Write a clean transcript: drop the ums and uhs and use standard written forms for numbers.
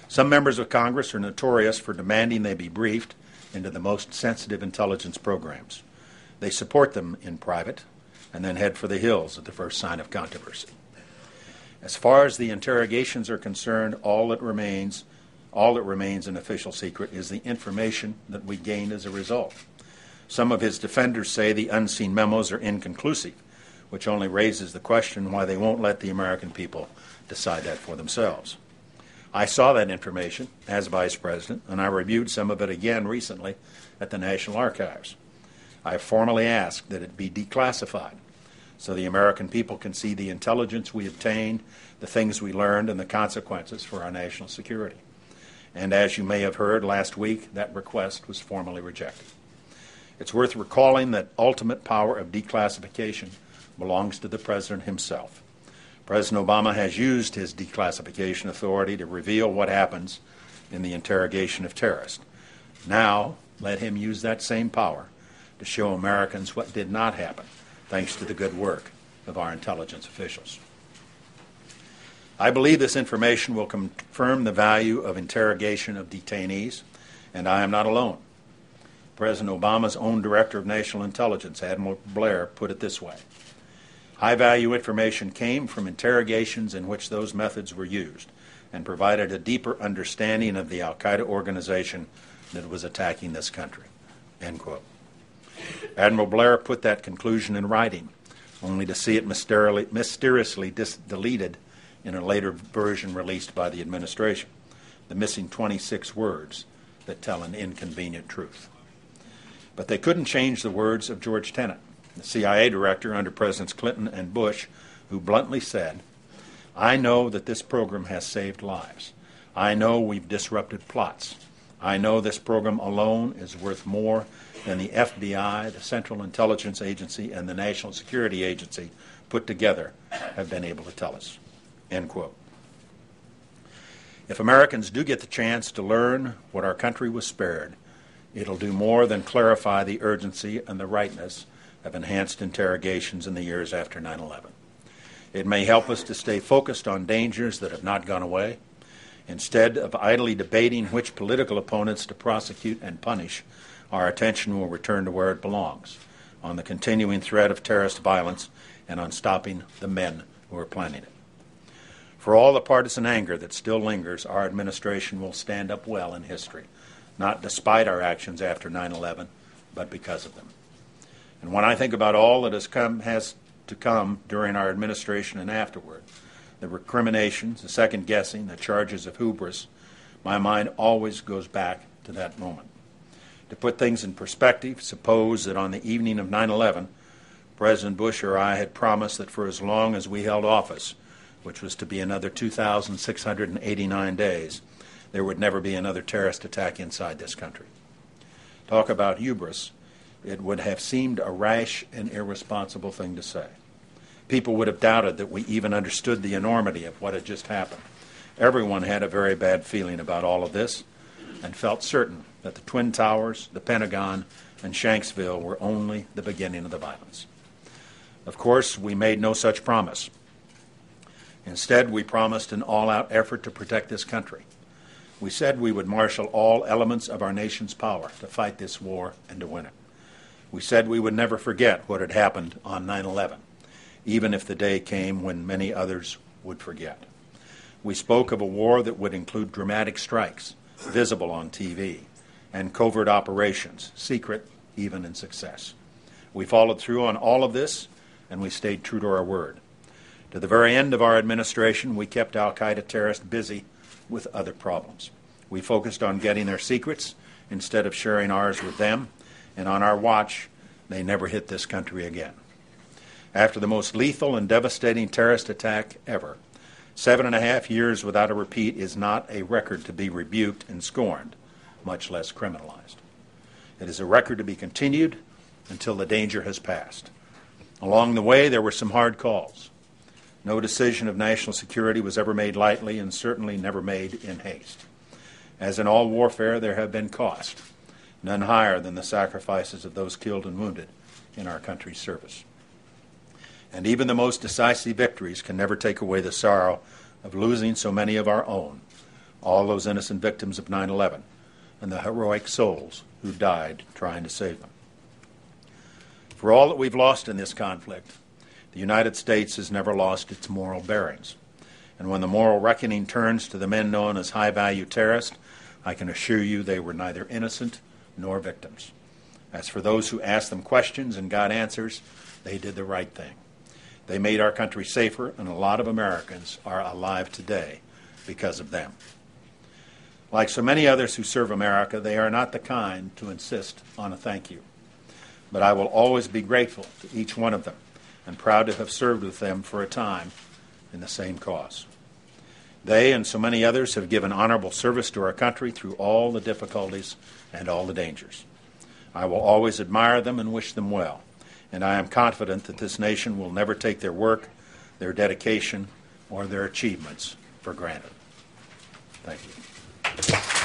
Some members of Congress are notorious for demanding they be briefed into the most sensitive intelligence programs. They support them in private and then head for the hills at the first sign of controversy. As far as the interrogations are concerned, all that remains an official secret is the information that we gained as a result. Some of his defenders say the unseen memos are inconclusive, which only raises the question why they won't let the American people decide that for themselves. I saw that information as Vice President, and I reviewed some of it again recently at the National Archives. I formally asked that it be declassified so the American people can see the intelligence we obtained, the things we learned, and the consequences for our national security. And as you may have heard last week, that request was formally rejected. It's worth recalling that ultimate power of declassification belongs to the President himself. President Obama has used his declassification authority to reveal what happens in the interrogation of terrorists. Now, let him use that same power to show Americans what did not happen, thanks to the good work of our intelligence officials. I believe this information will confirm the value of interrogation of detainees, and I am not alone. President Obama's own Director of National Intelligence, Admiral Blair, put it this way: high-value information came from interrogations in which those methods were used and provided a deeper understanding of the al-Qaeda organization that was attacking this country. End quote. Admiral Blair put that conclusion in writing, only to see it mysteriously deleted in a later version released by the administration, the missing 26 words that tell an inconvenient truth. But they couldn't change the words of George Tenet, the CIA director under Presidents Clinton and Bush, who bluntly said, "I know that this program has saved lives. I know we've disrupted plots. I know this program alone is worth more than the FBI, the Central Intelligence Agency, and the National Security Agency put together have been able to tell us." End quote. If Americans do get the chance to learn what our country was spared, it'll do more than clarify the urgency and the rightness of enhanced interrogations in the years after 9/11. It may help us to stay focused on dangers that have not gone away. Instead of idly debating which political opponents to prosecute and punish, our attention will return to where it belongs, on the continuing threat of terrorist violence and on stopping the men who are planning it. For all the partisan anger that still lingers, our administration will stand up well in history, not despite our actions after 9/11, but because of them. And when I think about all that has to come during our administration and afterward, the recriminations, the second-guessing, the charges of hubris, my mind always goes back to that moment. To put things in perspective, suppose that on the evening of 9/11, President Bush or I had promised that for as long as we held office, which was to be another 2,689 days, there would never be another terrorist attack inside this country. Talk about hubris. It would have seemed a rash and irresponsible thing to say. People would have doubted that we even understood the enormity of what had just happened. Everyone had a very bad feeling about all of this and felt certain that the Twin Towers, the Pentagon, and Shanksville were only the beginning of the violence. Of course, we made no such promise. Instead, we promised an all-out effort to protect this country. We said we would marshal all elements of our nation's power to fight this war and to win it. We said we would never forget what had happened on 9/11, even if the day came when many others would forget. We spoke of a war that would include dramatic strikes, visible on TV, and covert operations, secret even in success. We followed through on all of this, and we stayed true to our word. To the very end of our administration, we kept al-Qaeda terrorists busy with other problems. We focused on getting their secrets instead of sharing ours with them, and on our watch, they never hit this country again. After the most lethal and devastating terrorist attack ever, 7.5 years without a repeat is not a record to be rebuked and scorned, much less criminalized. It is a record to be continued until the danger has passed. Along the way, there were some hard calls. No decision of national security was ever made lightly and certainly never made in haste. As in all warfare, there have been costs, none higher than the sacrifices of those killed and wounded in our country's service. And even the most decisive victories can never take away the sorrow of losing so many of our own, all those innocent victims of 9/11, and the heroic souls who died trying to save them. For all that we've lost in this conflict, the United States has never lost its moral bearings. And when the moral reckoning turns to the men known as high-value terrorists, I can assure you they were neither innocent nor victims. As for those who asked them questions and got answers, they did the right thing. They made our country safer, and a lot of Americans are alive today because of them. Like so many others who serve America, they are not the kind to insist on a thank you. But I will always be grateful to each one of them and proud to have served with them for a time in the same cause. They and so many others have given honorable service to our country through all the difficulties and all the dangers. I will always admire them and wish them well, and I am confident that this nation will never take their work, their dedication, or their achievements for granted. Thank you.